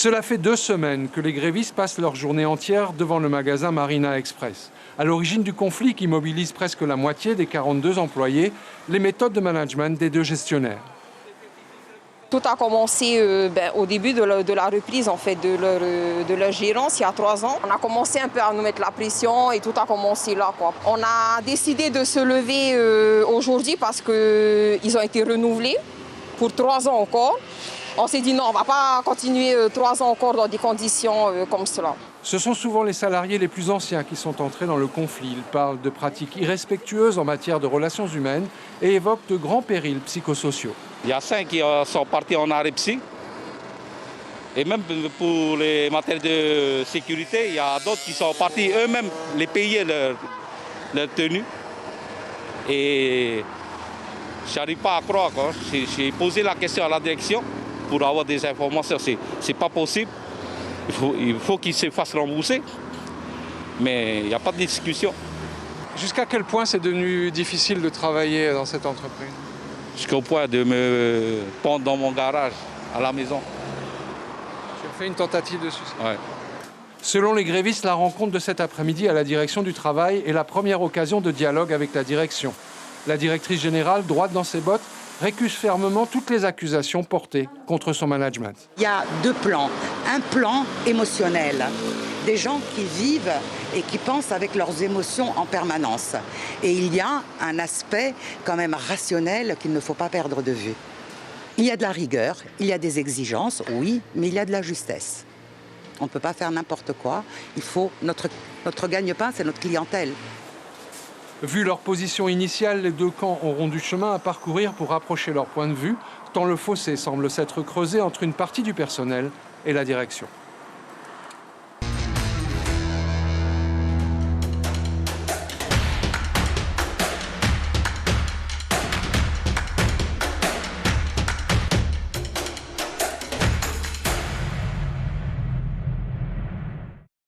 Cela fait 2 semaines que les grévistes passent leur journée entière devant le magasin Marina Express. À l'origine du conflit qui mobilise presque la moitié des 42 employés, les méthodes de management des 2 gestionnaires. Tout a commencé au début de la reprise en fait, de leur gérance il y a 3 ans. On a commencé un peu à nous mettre la pression et tout a commencé là, quoi. On a décidé de se lever aujourd'hui parce qu'ils ont été renouvelés pour 3 ans encore. On s'est dit non, on ne va pas continuer 3 ans encore dans des conditions comme cela. Ce sont souvent les salariés les plus anciens qui sont entrés dans le conflit. Ils parlent de pratiques irrespectueuses en matière de relations humaines et évoquent de grands périls psychosociaux. Il y a 5 qui sont partis en arrêt psy. Et même pour les matières de sécurité, il y a d'autres qui sont partis eux-mêmes les payer leur tenue. Et je n'arrive pas à croire, quoi. J'ai posé la question à la direction pour avoir des informations. C'est pas possible. Il faut qu'ils se fassent rembourser. Mais il n'y a pas de discussion. Jusqu'à quel point c'est devenu difficile de travailler dans cette entreprise? Jusqu'au point de me pendre dans mon garage, à la maison. Tu as fait une tentative de suicide? Ouais. Selon les grévistes, la rencontre de cet après-midi à la direction du travail est la première occasion de dialogue avec la direction. La directrice générale, droite dans ses bottes, récuse fermement toutes les accusations portées contre son management. Il y a 2 plans. Un plan émotionnel, des gens qui vivent et qui pensent avec leurs émotions en permanence. Et il y a un aspect quand même rationnel qu'il ne faut pas perdre de vue. Il y a de la rigueur, il y a des exigences, oui, mais il y a de la justesse. On ne peut pas faire n'importe quoi. Il faut notre gagne-pain, c'est notre clientèle. Vu leur position initiale, les 2 camps auront du chemin à parcourir pour rapprocher leur point de vue, tant le fossé semble s'être creusé entre une partie du personnel et la direction.